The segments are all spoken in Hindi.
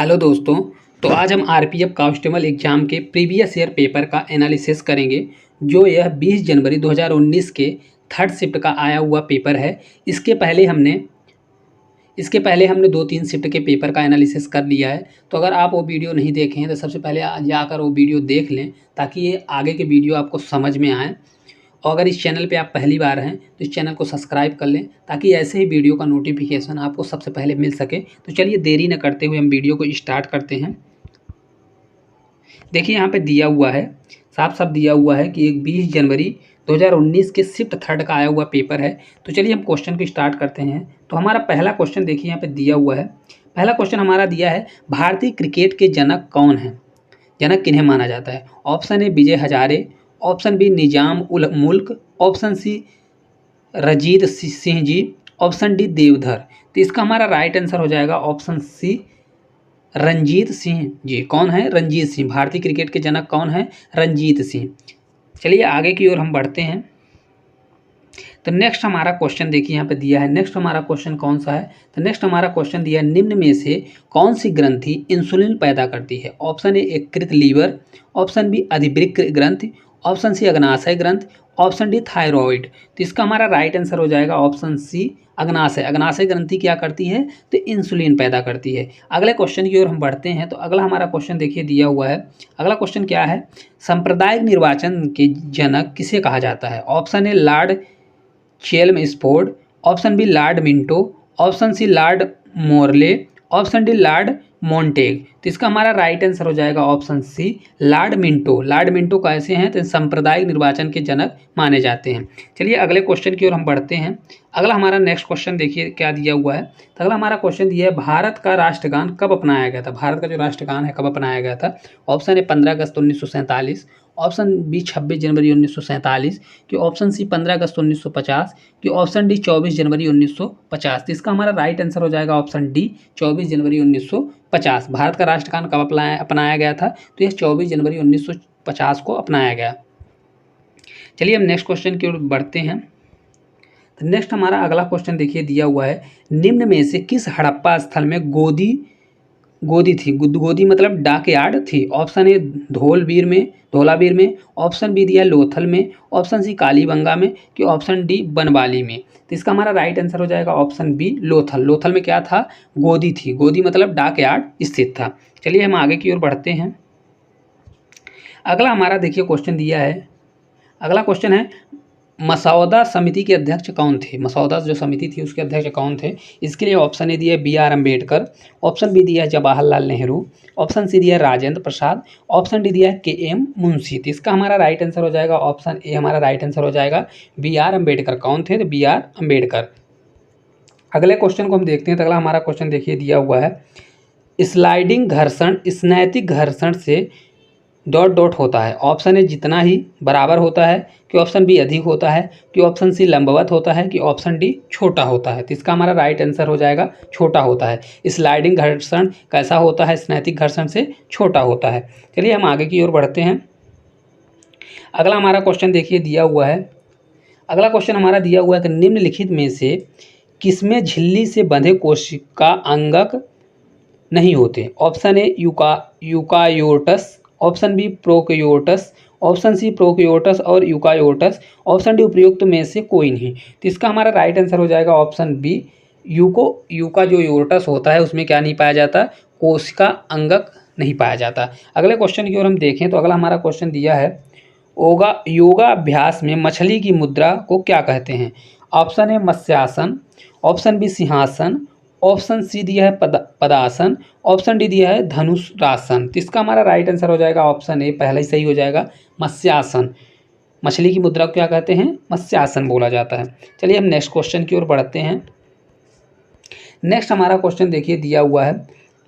हेलो दोस्तों। तो आज हम आरपीएफ कांस्टेबल एग्जाम के प्रीवियस ईयर पेपर का एनालिसिस करेंगे जो यह 20 जनवरी 2019 के थर्ड शिफ्ट का आया हुआ पेपर है। इसके पहले हमने 2-3 शिफ्ट के पेपर का एनालिसिस कर लिया है। तो अगर आप वो वीडियो नहीं देखे हैं तो सबसे पहले जाकर वो वीडियो देख लें ताकि ये आगे के वीडियो आपको समझ में आए। और अगर इस चैनल पे आप पहली बार हैं तो इस चैनल को सब्सक्राइब कर लें ताकि ऐसे ही वीडियो का नोटिफिकेशन आपको सबसे पहले मिल सके। तो चलिए देरी न करते हुए हम वीडियो को स्टार्ट करते हैं। देखिए यहाँ पे दिया हुआ है, साफ साफ दिया हुआ है कि एक 20 जनवरी 2019 के शिफ्ट थर्ड का आया हुआ पेपर है। तो चलिए हम क्वेश्चन को स्टार्ट करते हैं। तो हमारा पहला क्वेश्चन देखिए यहाँ पे दिया हुआ है। पहला क्वेश्चन हमारा दिया है, भारतीय क्रिकेट के जनक कौन है, जनक किन्हें माना जाता है। Option A Vijay Hazare, option B Nizam ul Mulk, option C Ranjit Singh ji, option D Deodhar. तो इसका हमारा राइट आंसर हो जाएगा ऑप्शन सी रंजीत सिंह जी। कौन है? रंजीत सिंह। भारतीय क्रिकेट के जनक कौन है? रंजीत सिंह। चलिए आगे की ओर हम बढ़ते हैं। तो नेक्स्ट हमारा क्वेश्चन देखिए यहाँ पे दिया है। नेक्स्ट हमारा क्वेश्चन कौन सा है? तो नेक्स्ट हमारा क्वेश्चन दिया है, निम्न में से कौन सी ग्रंथि इंसुलिन पैदा करती है। ऑप्शन ए यकृत लीवर, ऑप्शन बी अधिवृक्क ग्रंथि, ऑप्शन सी अग्नाशय ग्रंथ, ऑप्शन डी थायराइड। तो इसका हमारा राइट आंसर हो जाएगा ऑप्शन सी अग्नाशय। अग्नाशय ग्रंथि क्या करती है? तो इंसुलिन पैदा करती है। अगले क्वेश्चन की ओर हम बढ़ते हैं। तो अगला हमारा क्वेश्चन देखिए दिया हुआ है। अगला क्वेश्चन क्या है? सांप्रदायिक निर्वाचन के जनक किसे कहा जाता है। Option A Lord Chelmsford, option B Lord Minto, option C Lord Morley, option D Lord Montagu. तो इसका हमारा राइट आंसर हो जाएगा option C Lord Minto. Lord Minto कैसे हैं? तो सांप्रदायिक निर्वाचन के जनक माने जाते हैं। चलिए अगले क्वेश्चन की ओर हम बढ़ते हैं। अगला हमारा नेक्स्ट क्वेश्चन देखिए क्या दिया हुआ है। तो अगला हमारा क्वेश्चन दिया है, भारत का राष्ट्रगान कब अपनाया गया था। भारत का जो राष्ट्रगान है कब अपनाया गया था। ऑप्शन ए 15 अगस्त 1947, ऑप्शन बी 26 जनवरी 1947, कि ऑप्शन सी 15 अगस्त 1950, कि ऑप्शन डी 24 जनवरी 1950। तो इसका हमारा राइट आंसर हो जाएगा ऑप्शन डी 24 जनवरी 1950। भारत का राष्ट्रगान कब अपनाया गया था? तो यह 24 जनवरी 1950 को अपनाया गया। चलिए हम नेक्स्ट क्वेश्चन की ओर बढ़ते हैं। तो नेक्स्ट हमारा अगला क्वेश्चन देखिए दिया हुआ है, निम्न में से किस हड़प्पा स्थल में गोदी गोदी थी। गोदी मतलब डाक यार्ड थी। ऑप्शन ए धोलावीर में, ऑप्शन बी दिया लोथल में, ऑप्शन सी कालीबंगा में, कि ऑप्शन डी बनवाली में। तो इसका हमारा राइट आंसर हो जाएगा ऑप्शन बी लोथल। लोथल में क्या था? गोदी थी। गोदी मतलब डाक यार्ड स्थित था। चलिए हम आगे की ओर बढ़ते हैं। अगला हमारा देखिए क्वेश्चन दिया है। अगला क्वेश्चन है, मसौदा समिति के अध्यक्ष कौन थे। मसौदा जो समिति थी उसके अध्यक्ष कौन थे। इसके लिए ऑप्शन ए दिया है B R Ambedkar, option B दिया है जवाहरलाल नेहरू, ऑप्शन सी दिया है राजेंद्र प्रसाद, ऑप्शन डी दिया है के एम मुंशी। तो इसका हमारा राइट आंसर हो जाएगा ऑप्शन ए। हमारा राइट आंसर हो जाएगा बी आर अम्बेडकर। कौन थे? तो बी आर अम्बेडकर। अगले क्वेश्चन को हम देखते हैं। तो अगला हमारा क्वेश्चन देखिए दिया हुआ है, स्लाइडिंग घर्षण स्नैतिक घर्षण से डॉट डॉट होता है। ऑप्शन ए जितना ही बराबर होता है, कि ऑप्शन बी अधिक होता है, कि ऑप्शन सी लंबवत होता है, कि ऑप्शन डी छोटा होता है। तो इसका हमारा राइट आंसर हो जाएगा छोटा होता है। स्लाइडिंग घर्षण कैसा होता है? स्नैतिक घर्षण से छोटा होता है। चलिए हम आगे की ओर बढ़ते हैं। अगला हमारा क्वेश्चन देखिए दिया हुआ है। अगला क्वेश्चन हमारा दिया हुआ है कि निम्नलिखित में से किसमें झिल्ली से बंधे कोशिका अंगक नहीं होते। Option A eukaryotes, option B prokaryotes, option C prokaryotes और यूकायोटस, ऑप्शन डी उपयुक्त में से कोई नहीं। तो इसका हमारा राइट आंसर हो जाएगा ऑप्शन बी यूका जो योटस होता है उसमें क्या नहीं पाया जाता? कोशिका अंगक नहीं पाया जाता। अगले क्वेश्चन की ओर हम देखें। तो अगला हमारा क्वेश्चन दिया है, योगा अभ्यास में मछली की मुद्रा को क्या कहते हैं। ऑप्शन ए मत्स्यासन, ऑप्शन बी सिंहासन, ऑप्शन सी दिया है पदासन, ऑप्शन डी दिया है धनुरासन। तो इसका हमारा राइट आंसर हो जाएगा ऑप्शन ए, पहले ही सही हो जाएगा, मत्स्यासन। मछली की मुद्रा को क्या कहते हैं? मत्स्यासन बोला जाता है। चलिए हम नेक्स्ट क्वेश्चन की ओर बढ़ते हैं। नेक्स्ट हमारा क्वेश्चन देखिए दिया हुआ है,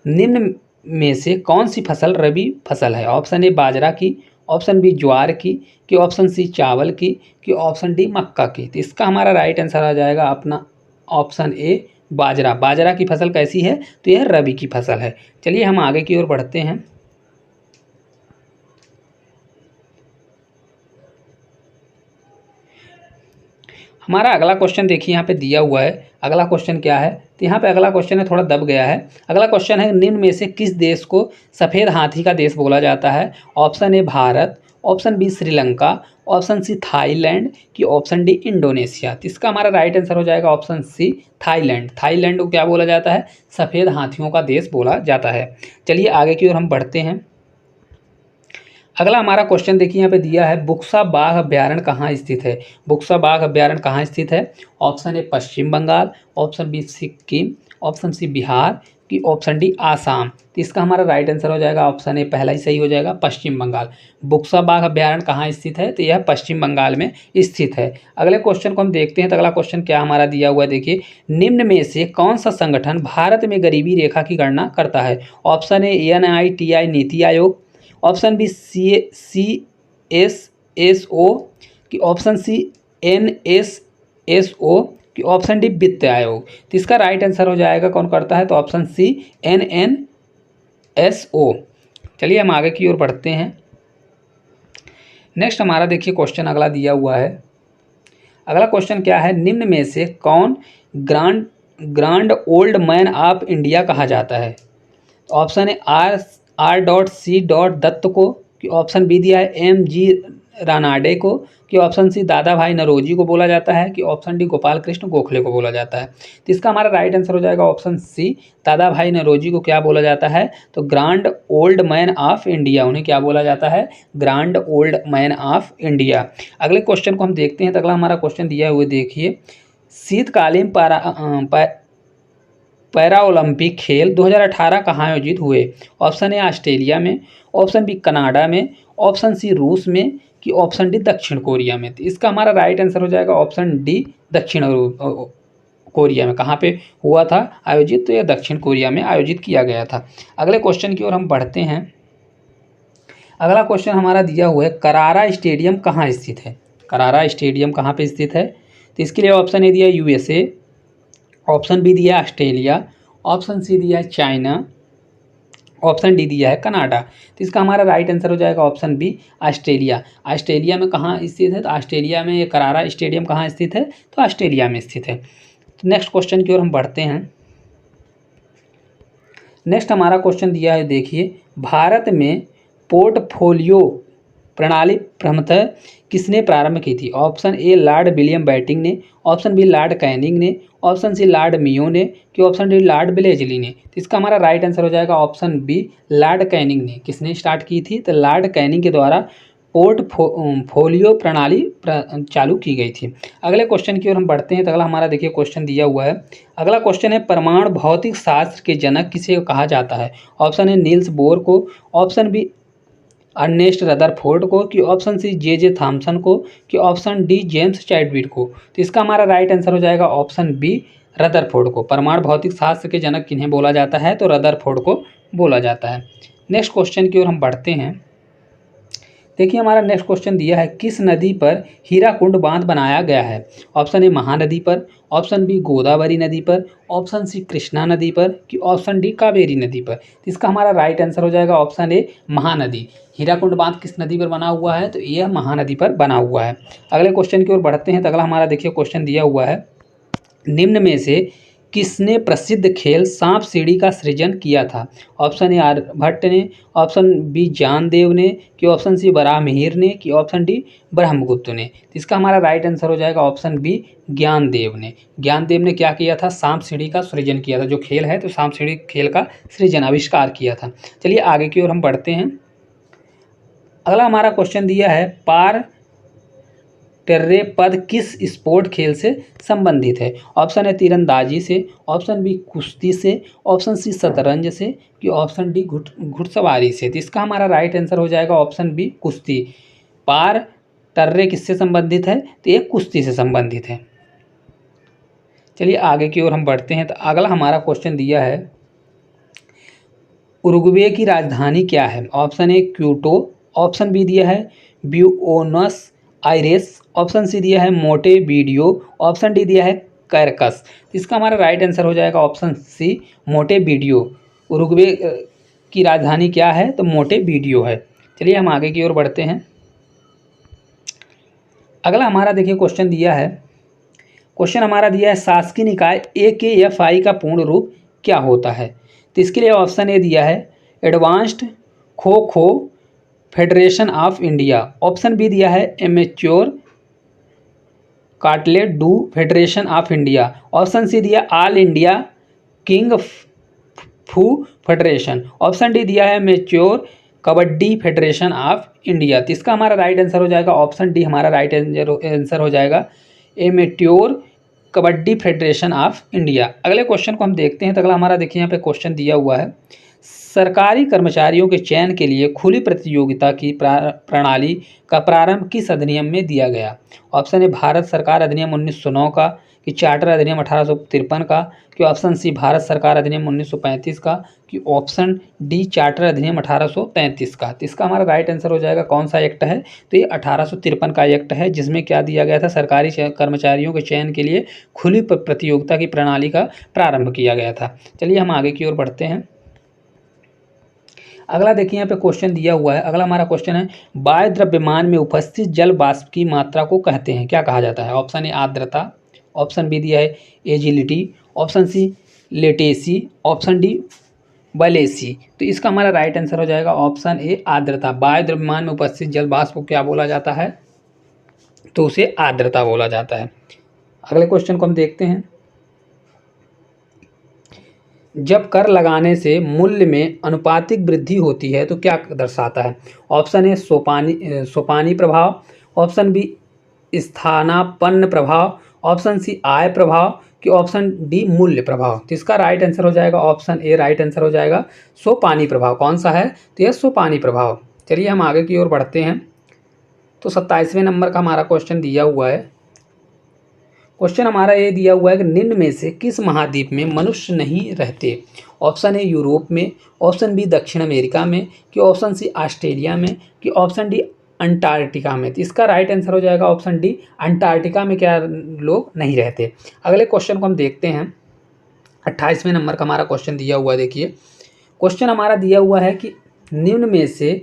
निम्न में से कौन सी फसल रबी फसल है। ऑप्शन ए बाजरा की, ऑप्शन बी ज्वार की, कि ऑप्शन सी चावल की, कि ऑप्शन डी मक्का की। तो इसका हमारा राइट आंसर आ जाएगा अपना ऑप्शन ए बाजरा। बाजरा की फसल कैसी है? तो यह रबी की फसल है। चलिए हम आगे की ओर बढ़ते हैं। हमारा अगला क्वेश्चन देखिए यहाँ पे दिया हुआ है। अगला क्वेश्चन क्या है, तो यहाँ पे अगला क्वेश्चन है, थोड़ा दब गया है। अगला क्वेश्चन है, निम्न में से किस देश को सफ़ेद हाथी का देश बोला जाता है? Option A Bharat, option B Sri Lanka, option C Thailand, कि ऑप्शन डी इंडोनेशिया। तो इसका हमारा राइट आंसर हो जाएगा ऑप्शन सी थाईलैंड। थाईलैंड को क्या बोला जाता है? सफ़ेद हाथियों का देश बोला जाता है। चलिए आगे की ओर हम बढ़ते हैं। अगला हमारा क्वेश्चन देखिए यहाँ पे दिया है, बुक्सा बाघ अभ्यारण्य कहाँ स्थित है? बुक्सा बाघ अभ्यारण्य कहाँ स्थित है? Option A Paschim Bangal, option B Sikkim, option C Bihar, कि ऑप्शन डी आसाम। तो इसका हमारा राइट आंसर हो जाएगा ऑप्शन ए, पहला ही सही हो जाएगा, पश्चिम बंगाल। बुक्सा बाघ अभ्यारण्य कहाँ स्थित है? तो यह पश्चिम बंगाल में स्थित है। अगले क्वेश्चन को हम देखते हैं। तो अगला क्वेश्चन क्या हमारा दिया हुआ है, देखिए, निम्न में से कौन सा संगठन भारत में गरीबी रेखा की गणना करता है? ऑप्शन ए NITI NITI Aayog, option B CSSO, कि ऑप्शन सी NSSO, कि ऑप्शन डी वित्त आयोग। तो इसका राइट आंसर हो जाएगा, कौन करता है? तो ऑप्शन सी NNSO। चलिए हम आगे की ओर बढ़ते हैं। नेक्स्ट हमारा देखिए क्वेश्चन अगला दिया हुआ है। अगला क्वेश्चन क्या है, निम्न में से कौन grand old man of India कहा जाता है? ऑप्शन ए R.C. दत्त को, कि ऑप्शन बी दिया है MG रानाडे को, कि ऑप्शन सी दादा भाई नरोजी को बोला जाता है, कि ऑप्शन डी गोपाल कृष्ण गोखले को बोला जाता है। तो इसका हमारा राइट आंसर हो जाएगा ऑप्शन सी, दादा भाई नरोजी को क्या बोला जाता है? तो grand old man of India, उन्हें क्या बोला जाता है? Grand old man of India. अगले क्वेश्चन को हम देखते हैं। तो अगला हमारा क्वेश्चन दिया हुआ देखिए, शीतकालीन पैरा ओलंपिक खेल 2018 कहाँ आयोजित हुए? ऑप्शन ए ऑस्ट्रेलिया में, ऑप्शन बी कनाडा में, ऑप्शन सी रूस में, कि ऑप्शन डी दक्षिण कोरिया में। तो इसका हमारा राइट आंसर हो जाएगा ऑप्शन डी दक्षिण कोरिया में। कहाँ पे हुआ था आयोजित? तो यह दक्षिण कोरिया में आयोजित किया गया था। अगले क्वेश्चन की ओर हम बढ़ते हैं। अगला क्वेश्चन हमारा दिया हुआ है, करारा स्टेडियम कहाँ स्थित है? करारा स्टेडियम कहाँ पे स्थित है? तो इसके लिए ऑप्शन ए दिया है USA, ऑप्शन बी दिया है ऑस्ट्रेलिया, ऑप्शन सी दिया है चाइना, ऑप्शन डी दिया है कनाडा। तो इसका हमारा राइट आंसर हो जाएगा ऑप्शन बी ऑस्ट्रेलिया। ऑस्ट्रेलिया में कहाँ स्थित है? तो ऑस्ट्रेलिया में ये करारा स्टेडियम कहाँ स्थित है? तो ऑस्ट्रेलिया में स्थित है। तो नेक्स्ट क्वेश्चन की ओर हम बढ़ते हैं। नेक्स्ट हमारा क्वेश्चन दिया है, देखिए, भारत में पोर्टफोलियो प्रणाली प्रथमतः किसने प्रारंभ की थी? Option A Lord William Bentinck ने, ऑप्शन बी लॉर्ड कैनिंग ने, ऑप्शन सी लॉर्ड मियो ने, कि ऑप्शन डी लॉर्ड ब्लेजली ने। तो इसका हमारा राइट आंसर हो जाएगा ऑप्शन बी लॉर्ड कैनिंग ने। किसने स्टार्ट की थी? तो लॉर्ड कैनिंग के द्वारा पोर्टफोलियो प्रणाली चालू की गई थी। अगले क्वेश्चन की ओर हम बढ़ते हैं। तो अगला हमारा देखिए क्वेश्चन दिया हुआ है। अगला क्वेश्चन है, परमाणु भौतिक शास्त्र के जनक किसे कहा जाता है? ऑप्शन ए नील्स बोर को, ऑप्शन बी अर्नेस्ट रदरफोर्ड को, कि ऑप्शन सी J.J. थॉमसन को, कि ऑप्शन डी जेम्स चैडविक को। तो इसका हमारा राइट आंसर हो जाएगा ऑप्शन बी रदरफोर्ड को। परमाणु भौतिक शास्त्र के जनक किन्हें बोला जाता है? तो रदरफोर्ड को बोला जाता है। नेक्स्ट क्वेश्चन की ओर हम बढ़ते हैं। देखिए हमारा नेक्स्ट क्वेश्चन दिया है, किस नदी पर हीराकुंड बांध बनाया गया है? ऑप्शन ए महानदी पर, ऑप्शन बी गोदावरी नदी पर, ऑप्शन सी कृष्णा नदी पर, कि ऑप्शन डी कावेरी नदी पर। तो इसका हमारा राइट आंसर हो जाएगा ऑप्शन ए महानदी। हीराकुंड बांध किस नदी पर बना हुआ है? तो यह महानदी पर बना हुआ है। अगले क्वेश्चन की ओर बढ़ते हैं। तो अगला हमारा देखिए क्वेश्चन दिया हुआ है, निम्न में से किसने प्रसिद्ध खेल सांप सीढ़ी का सृजन किया था? ऑप्शन ए आर्यभट्ट ने, ऑप्शन बी ज्ञानदेव ने, कि ऑप्शन सी वराहमिहिर ने, कि ऑप्शन डी ब्रह्मगुप्त ने। तो इसका हमारा राइट आंसर हो जाएगा ऑप्शन बी ज्ञानदेव ने। ज्ञानदेव ने क्या किया था? सांप सीढ़ी का सृजन किया था। जो खेल है तो सांप सीढ़ी खेल का सृजन आविष्कार किया था। चलिए आगे की ओर हम बढ़ते हैं। अगला हमारा क्वेश्चन दिया है, पार टेर्रे पद किस स्पोर्ट खेल से संबंधित है? ऑप्शन है तीरंदाजी से, ऑप्शन बी कुश्ती से, ऑप्शन सी शतरंज से, कि ऑप्शन डी घुड़सवारी से। तो इसका हमारा राइट आंसर हो जाएगा ऑप्शन बी कुश्ती। पार टर्रे किससे संबंधित है? तो ये कुश्ती से संबंधित है। चलिए आगे की ओर हम बढ़ते हैं। तो अगला हमारा क्वेश्चन दिया है, उरुग्वे की राजधानी क्या है? Option A Quito, option B दिया है ब्यूनस आयरेस, ऑप्शन सी दिया है मोटे वीडियो, ऑप्शन डी दिया है कैरकस। इसका हमारा राइट आंसर हो जाएगा ऑप्शन सी मोटे वीडियो। उरुग्वे की राजधानी क्या है? तो मोटे वीडियो है। चलिए हम आगे की ओर बढ़ते हैं। अगला हमारा देखिए क्वेश्चन दिया है, क्वेश्चन हमारा दिया है शासकीय निकाय AKFI का पूर्ण रूप क्या होता है। तो इसके लिए ऑप्शन ए दिया है advanced kho kho federation of India, option B दिया है amateur karate do federation of India, option C दिया all India kung fu federation, option D दिया है amateur kabaddi federation of India. तो इसका हमारा राइट आंसर हो जाएगा ऑप्शन डी हमारा राइट आंसर हो जाएगा amateur kabaddi federation of India. अगले क्वेश्चन को हम देखते हैं। तो अगला हमारा देखिए यहाँ पे क्वेश्चन दिया हुआ है सरकारी कर्मचारियों के चयन के लिए खुली प्रतियोगिता की प्रणाली का प्रारंभ किस अधिनियम में दिया गया। ऑप्शन ए भारत सरकार अधिनियम 1909 का, कि चार्टर अधिनियम 1853 का, कि ऑप्शन सी भारत सरकार अधिनियम 1935 का, कि ऑप्शन डी चार्टर अधिनियम 1833 का। तो इसका हमारा राइट आंसर हो जाएगा कौन सा एक्ट है, तो ये 1853 का एक्ट है, जिसमें क्या दिया गया था सरकारी कर्मचारियों के चयन के लिए खुली प्रतियोगिता की प्रणाली का प्रारंभ किया गया था। चलिए हम आगे की ओर बढ़ते हैं। अगला देखिए यहाँ पे क्वेश्चन दिया हुआ है। अगला हमारा क्वेश्चन है वायु द्रव्यमान में उपस्थित जल वाष्प की मात्रा को कहते हैं, क्या कहा जाता है। ऑप्शन ए आर्द्रता, ऑप्शन बी दिया है agility, option C latency, option D valency. तो इसका हमारा राइट आंसर हो जाएगा ऑप्शन ए आर्द्रता। वायु द्रव्यमान में उपस्थित जल वाष्प को क्या बोला जाता है, तो उसे आर्द्रता बोला जाता है। अगले क्वेश्चन को हम देखते हैं। जब कर लगाने से मूल्य में अनुपातिक वृद्धि होती है तो क्या दर्शाता है। ऑप्शन ए सोपानी प्रभाव, ऑप्शन बी स्थानापन्न प्रभाव, ऑप्शन सी आय प्रभाव, कि ऑप्शन डी मूल्य प्रभाव। तो इसका राइट आंसर हो जाएगा ऑप्शन ए राइट आंसर हो जाएगा सोपानी प्रभाव। कौन सा है, तो यह सोपानी प्रभाव। चलिए हम आगे की ओर बढ़ते हैं। तो 27वें नंबर का हमारा क्वेश्चन दिया हुआ है। क्वेश्चन हमारा ये दिया हुआ है कि निम्न में से किस महाद्वीप में मनुष्य नहीं रहते। ऑप्शन ए यूरोप में, ऑप्शन बी दक्षिण अमेरिका में, कि ऑप्शन सी ऑस्ट्रेलिया में, कि ऑप्शन डी अंटार्कटिका में। तो इसका राइट आंसर हो जाएगा ऑप्शन डी अंटार्कटिका में क्या लोग नहीं रहते। अगले क्वेश्चन को हम देखते हैं। 28वें नंबर का हमारा क्वेश्चन दिया हुआ है। देखिए क्वेश्चन हमारा दिया हुआ है कि निम्न में से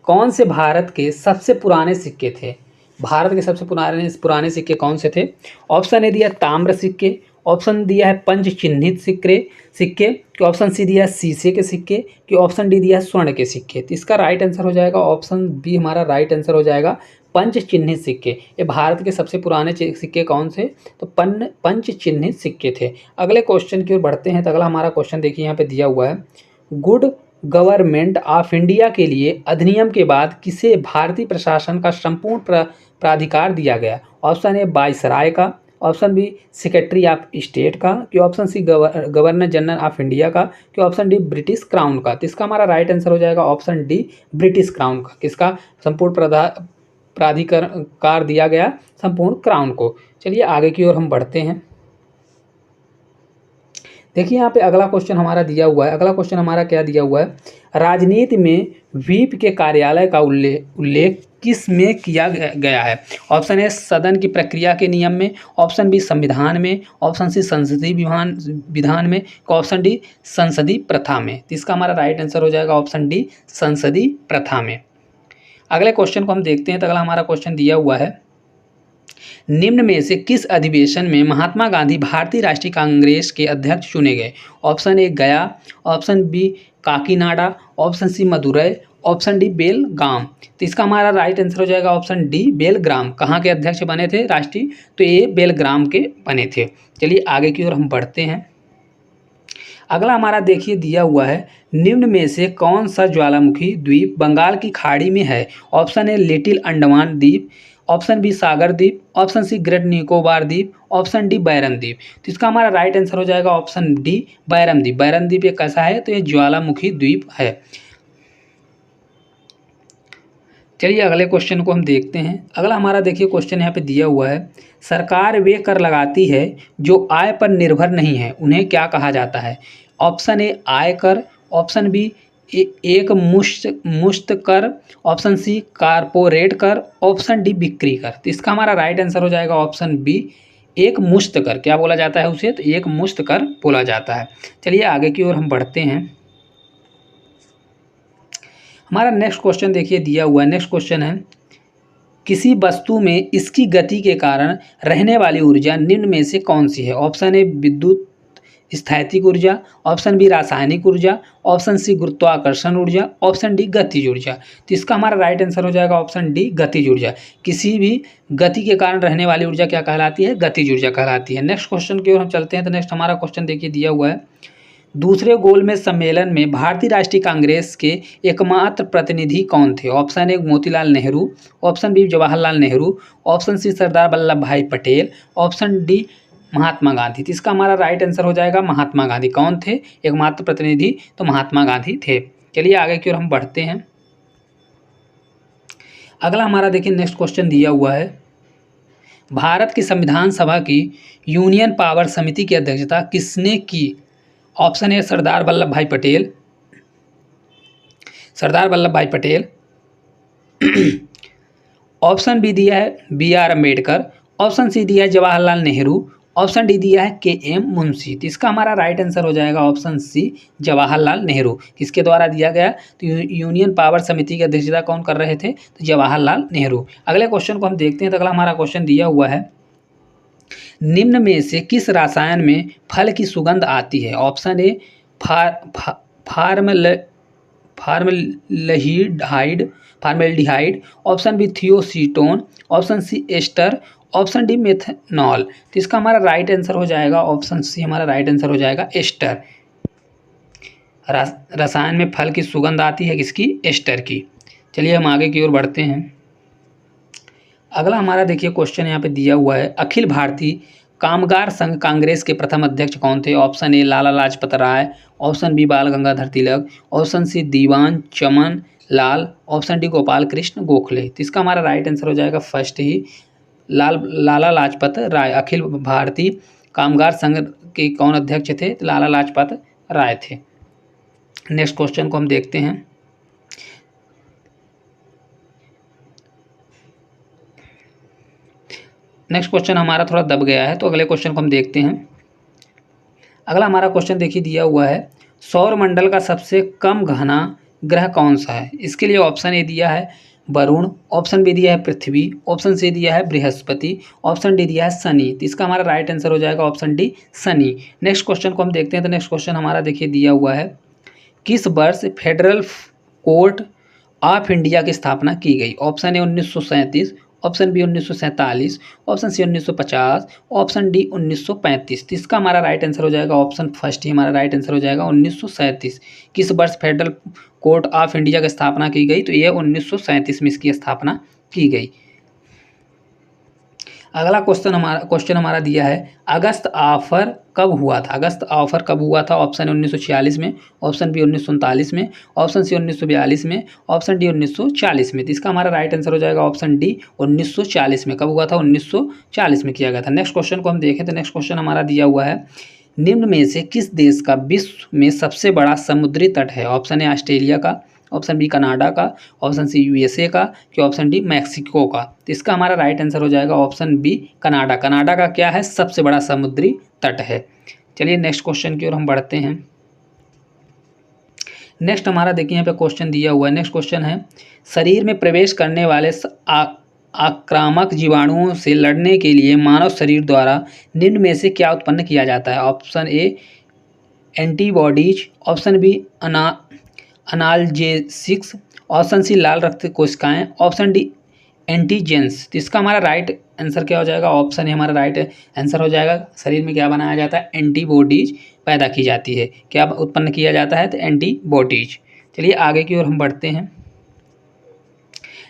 कौन से भारत के सबसे पुराने सिक्के थे। भारत के सबसे पुराने सिक्के कौन से थे। ऑप्शन ए दिया ताम्र सिक्के, ऑप्शन दिया है पंच चिन्हित सिक्के, कि ऑप्शन सी दिया है शीशे के सिक्के, कि ऑप्शन डी दिया है स्वर्ण के सिक्के। तो इसका राइट आंसर हो जाएगा ऑप्शन बी हमारा राइट आंसर हो जाएगा पंच चिन्हित सिक्के। ये भारत के सबसे पुराने सिक्के कौन से, तो पंच चिन्हित सिक्के थे। अगले क्वेश्चन की ओर बढ़ते हैं। तो अगला हमारा क्वेश्चन देखिए यहाँ पे दिया हुआ है गुड गवर्नमेंट ऑफ इंडिया के लिए अधिनियम के बाद किसे भारतीय प्रशासन का संपूर्ण प्राधिकार दिया गया। ऑप्शन ए वायसराय का, option B secretary of state का, कि option C governor general of India का, कि ऑप्शन डी ब्रिटिश क्राउन का। तो इसका हमारा राइट आंसर हो जाएगा ऑप्शन डी ब्रिटिश क्राउन का। किसका संपूर्ण प्राधिकार दिया गया, संपूर्ण क्राउन को। चलिए आगे की ओर हम बढ़ते हैं। देखिए यहाँ पे अगला क्वेश्चन हमारा दिया हुआ है। अगला क्वेश्चन हमारा क्या दिया हुआ है, राजनीति में व्हीप के कार्यालय का उल्लेख किस में किया गया है। ऑप्शन ए सदन की प्रक्रिया के नियम में, ऑप्शन बी संविधान में, ऑप्शन सी संसदीय विधान में, ऑप्शन डी संसदीय प्रथा में। तो इसका हमारा राइट आंसर हो जाएगा ऑप्शन डी संसदीय प्रथा में। अगले क्वेश्चन को हम देखते हैं। तो अगला हमारा क्वेश्चन दिया हुआ है निम्न में से किस अधिवेशन में महात्मा गांधी भारतीय राष्ट्रीय कांग्रेस के अध्यक्ष चुने गए। Option A Gaya, option B Kakinada, option C Madurai, option D Belgaum. तो इसका हमारा राइट आंसर हो जाएगा ऑप्शन डी बेलग्राम। कहाँ के अध्यक्ष बने थे राष्ट्रीय, तो ये बेलग्राम के बने थे। चलिए आगे की ओर हम बढ़ते हैं। अगला हमारा देखिए दिया हुआ है निम्न में से कौन सा ज्वालामुखी द्वीप बंगाल की खाड़ी में है। ऑप्शन ए लिटिल अंडमान द्वीप, ऑप्शन बी सागर द्वीप, ऑप्शन सी ग्रेट निकोबार द्वीप, ऑप्शन डी बैरन द्वीप। तो इसका हमारा राइट आंसर हो जाएगा ऑप्शन डी बैरन द्वीप। बैरन द्वीप एक कैसा है, तो ये ज्वालामुखी द्वीप है। चलिए अगले क्वेश्चन को हम देखते हैं। अगला हमारा देखिए क्वेश्चन यहाँ पे दिया हुआ है सरकार वे कर लगाती है जो आय पर निर्भर नहीं है, उन्हें क्या कहा जाता है। ऑप्शन ए आयकर, ऑप्शन बी एक मुश्त कर, ऑप्शन सी कारपोरेट कर, ऑप्शन डी बिक्री कर। तो इसका हमारा राइट आंसर हो जाएगा ऑप्शन बी एक मुश्त कर। क्या बोला जाता है उसे, तो एक मुश्त कर बोला जाता है। चलिए आगे की ओर हम बढ़ते हैं। हमारा नेक्स्ट क्वेश्चन देखिए दिया हुआ है। नेक्स्ट क्वेश्चन है किसी वस्तु में इसकी गति के कारण रहने वाली ऊर्जा निम्न में से कौन सी है? ऑप्शन ए विद्युत स्थैतिक ऊर्जा, ऑप्शन बी रासायनिक ऊर्जा, ऑप्शन सी गुरुत्वाकर्षण ऊर्जा, ऑप्शन डी गतिज ऊर्जा। तो इसका हमारा राइट आंसर हो जाएगा ऑप्शन डी गतिज ऊर्जा। किसी भी गति के कारण रहने वाली ऊर्जा क्या कहलाती है? गतिज ऊर्जा कहलाती है। नेक्स्ट क्वेश्चन की ओर हम चलते हैं। तो नेक्स्ट हमारा क्वेश्चन देखिए दिया हुआ है, दूसरे गोलमेज सम्मेलन में भारतीय राष्ट्रीय कांग्रेस के एकमात्र प्रतिनिधि कौन थे? Option A Motilal Nehru, option B Jawaharlal Nehru, option C Sardar Vallabhbhai Patel, option D Mahatma Gandhi. तो इसका हमारा राइट आंसर हो जाएगा महात्मा गांधी। कौन थे एकमात्र प्रतिनिधि? तो महात्मा गांधी थे। चलिए आगे की ओर हम बढ़ते हैं। अगला हमारा देखिए नेक्स्ट क्वेश्चन दिया हुआ है, भारत की संविधान सभा की यूनियन पावर समिति की अध्यक्षता किसने की? Option A Sardar Vallabhbhai Patel, Sardar Vallabhbhai Patel, option B दिया है B R Ambedkar, option C दिया है जवाहरलाल नेहरू, ऑप्शन डी दिया है के एम मुंशी। तो इसका हमारा राइट आंसर हो जाएगा ऑप्शन सी जवाहरलाल नेहरू। किसके द्वारा दिया गया? तो यूनियन पावर समिति की अध्यक्षता कौन कर रहे थे? तो जवाहरलाल नेहरू। अगले क्वेश्चन को हम देखते हैं। तो अगला हमारा क्वेश्चन दिया हुआ है, निम्न में से किस रसायन में फल की सुगंध आती है? Option A formaldehyde, option B thioacetone, option C ester, option D methanol. तो इसका हमारा राइट आंसर हो जाएगा ऑप्शन सी, हमारा राइट आंसर हो जाएगा एस्टर। रसायन में फल की सुगंध आती है किसकी? एस्टर की। चलिए हम आगे की ओर बढ़ते हैं। अगला हमारा देखिए क्वेश्चन यहाँ पे दिया हुआ है, अखिल भारतीय कामगार संघ कांग्रेस के प्रथम अध्यक्ष कौन थे? Option A Lala Lajpat Rai, option B Bal Gangadhar Tilak, option C Diwan Chaman Lal, option D Gopal Krishna Gokhale. तो इसका हमारा राइट आंसर हो जाएगा फर्स्ट ही लाला लाजपत राय। अखिल भारतीय कामगार संघ के कौन अध्यक्ष थे? तो लाला लाजपत राय थे। नेक्स्ट क्वेश्चन को हम देखते हैं। नेक्स्ट क्वेश्चन हमारा थोड़ा दब गया है, तो अगले क्वेश्चन को हम देखते हैं। अगला हमारा क्वेश्चन देखिए दिया हुआ है, सौर मंडल का सबसे कम घना ग्रह कौन सा है? इसके लिए ऑप्शन ए दिया है वरुण, ऑप्शन बी दिया है पृथ्वी, ऑप्शन सी दिया है बृहस्पति, ऑप्शन डी दिया है शनि। तो इसका हमारा राइट आंसर हो जाएगा option D Shani. Next question को हम देखते हैं। तो नेक्स्ट क्वेश्चन हमारा देखिए दिया हुआ है, किस वर्ष फेडरल कोर्ट ऑफ इंडिया की स्थापना की गई? Option A 1937, option B 1947, option C 1950, option D 1935। तो इसका हमारा राइट आंसर हो जाएगा ऑप्शन फर्स्ट ही, हमारा राइट आंसर हो जाएगा 1937। किस वर्ष फेडरल कोर्ट ऑफ इंडिया की स्थापना की गई? तो यह 1937 में इसकी स्थापना की गई। अगला क्वेश्चन हमारा दिया है, अगस्त ऑफर कब हुआ था? अगस्त ऑफर कब हुआ था? ऑप्शन 1946 में, ऑप्शन बी 1939 में, ऑप्शन सी 1942 में, ऑप्शन डी 1940 में। तो इसका हमारा राइट आंसर हो जाएगा ऑप्शन डी 1940 में। कब हुआ था? 1940 में किया गया था। नेक्स्ट क्वेश्चन को हम देखें। तो नेक्स्ट क्वेश्चन हमारा दिया हुआ है, निम्न में से किस देश का विश्व में सबसे बड़ा समुद्री तट है? ऑप्शन ए ऑस्ट्रेलिया का, ऑप्शन बी कनाडा का, ऑप्शन सी यूएसए का, कि ऑप्शन डी मैक्सिको का। तो इसका हमारा राइट आंसर हो जाएगा ऑप्शन बी कनाडा। कनाडा का क्या है? सबसे बड़ा समुद्री तट है। चलिए नेक्स्ट क्वेश्चन की ओर हम बढ़ते हैं। नेक्स्ट हमारा देखिए यहाँ पे क्वेश्चन दिया हुआ है। नेक्स्ट क्वेश्चन है, शरीर में प्रवेश करने वाले आक्रामक जीवाणुओं से लड़ने के लिए मानव शरीर द्वारा निम्न में से क्या उत्पन्न किया जाता है? Option A antibodies, option B analgesics, option C लाल रक्त कोशिकाएं, ऑप्शन डी एंटीजेंस। तो इसका हमारा राइट आंसर क्या हो जाएगा? ऑप्शन ए हमारा राइट आंसर हो जाएगा। शरीर में क्या बनाया जाता है? एंटीबॉडीज पैदा की जाती है। क्या उत्पन्न किया जाता है? तो एंटीबॉडीज। चलिए आगे की ओर हम बढ़ते हैं।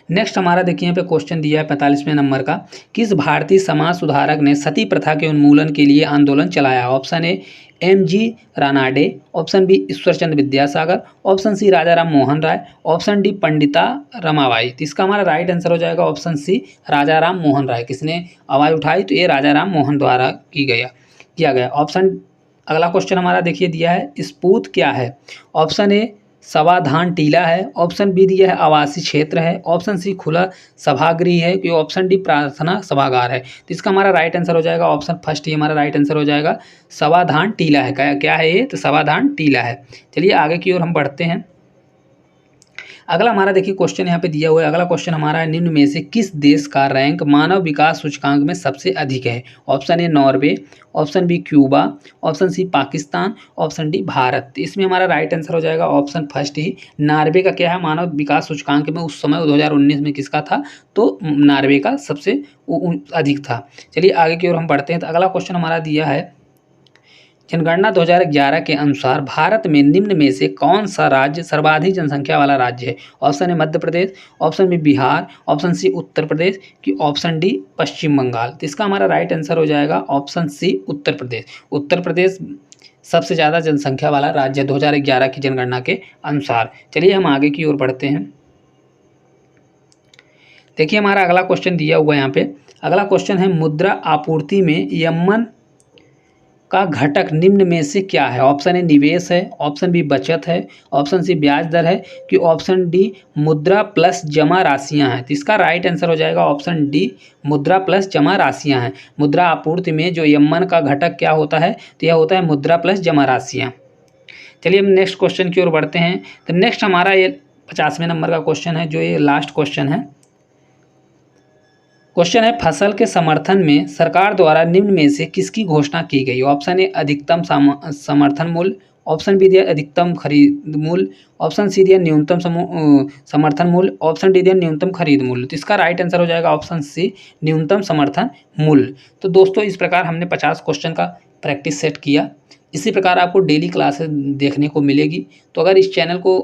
नेक्स्ट हमारा देखिए यहाँ पे क्वेश्चन दिया है 45वें नंबर का, किस भारतीय समाज सुधारक ने सती प्रथा के उन्मूलन के लिए आंदोलन चलाया? Option A M G. Ranade, option B Ishwarchandra Vidyasagar, option C Rajaram Mohan Roy, option D Pandita Ramabai. तो इसका हमारा राइट आंसर हो जाएगा ऑप्शन सी राजाराम मोहन राय। किसने आवाज़ उठाई? तो ये राजाराम मोहन द्वारा किया गया। ऑप्शन अगला क्वेश्चन हमारा देखिए दिया है, स्पूत क्या है? ऑप्शन ए सवाधान टीला है, ऑप्शन बी दिया है आवासीय क्षेत्र है, ऑप्शन सी खुला सभागृह है, कि ऑप्शन डी प्रार्थना सभागार है। तो इसका हमारा राइट आंसर हो जाएगा ऑप्शन फर्स्ट ही, हमारा राइट आंसर हो जाएगा सवाधान टीला है। क्या है ये? तो सवाधान टीला है। चलिए आगे की ओर हम बढ़ते हैं। अगला हमारा देखिए क्वेश्चन यहाँ पे दिया हुआ है। अगला क्वेश्चन हमारा है, निम्न में से किस देश का रैंक मानव विकास सूचकांक में सबसे अधिक है? Option A Norway, option B Cuba, option C Pakistan, option D Bharat. इसमें हमारा राइट आंसर हो जाएगा ऑप्शन फर्स्ट ही, नॉर्वे का क्या है मानव विकास सूचकांक में उस समय 2019 में किसका था, तो नॉर्वे का सबसे अधिक था। चलिए आगे की ओर हम बढ़ते हैं। तो अगला क्वेश्चन हमारा दिया है, जनगणना 2011 के अनुसार भारत में निम्न में से कौन सा राज्य सर्वाधिक जनसंख्या वाला राज्य है? Option A Madhya Pradesh, option B Bihar, option C Uttar Pradesh कि ऑप्शन डी पश्चिम बंगाल। तो इसका हमारा राइट आंसर हो जाएगा ऑप्शन सी उत्तर प्रदेश। उत्तर प्रदेश सबसे ज़्यादा जनसंख्या वाला राज्य 2011 की जनगणना के अनुसार। चलिए हम आगे की ओर बढ़ते हैं। देखिए हमारा अगला क्वेश्चन दिया हुआ है यहाँ पे। अगला क्वेश्चन है, मुद्रा आपूर्ति में यमन का घटक निम्न में से क्या है? ऑप्शन ए निवेश है, ऑप्शन बी बचत है, ऑप्शन सी ब्याज दर है कि ऑप्शन डी मुद्रा प्लस जमा राशियां हैं। तो इसका राइट आंसर हो जाएगा ऑप्शन डी मुद्रा प्लस जमा राशियां हैं। मुद्रा आपूर्ति में जो यमन का घटक क्या होता है, तो यह होता है मुद्रा प्लस जमा राशियाँ। चलिए हम नेक्स्ट क्वेश्चन की ओर बढ़ते हैं। तो नेक्स्ट हमारा ये 50वें नंबर का क्वेश्चन है, जो ये लास्ट क्वेश्चन है। क्वेश्चन है, फसल के समर्थन में सरकार द्वारा निम्न में से किसकी घोषणा की गई? ऑप्शन ए अधिकतम समर्थन मूल्य, ऑप्शन बी दिया अधिकतम खरीद मूल्य, ऑप्शन सी दिया न्यूनतम समर्थन मूल्य, ऑप्शन डी दिया न्यूनतम खरीद मूल्य। तो इसका राइट आंसर हो जाएगा ऑप्शन सी न्यूनतम समर्थन मूल्य। तो दोस्तों इस प्रकार हमने 50 क्वेश्चन का प्रैक्टिस सेट किया। इसी प्रकार आपको डेली क्लासेस देखने को मिलेगी। तो अगर इस चैनल को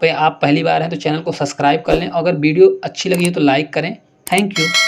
पे आप पहली बार हैं तो चैनल को सब्सक्राइब कर लें। अगर वीडियो अच्छी लगी है तो लाइक करें। Thank you.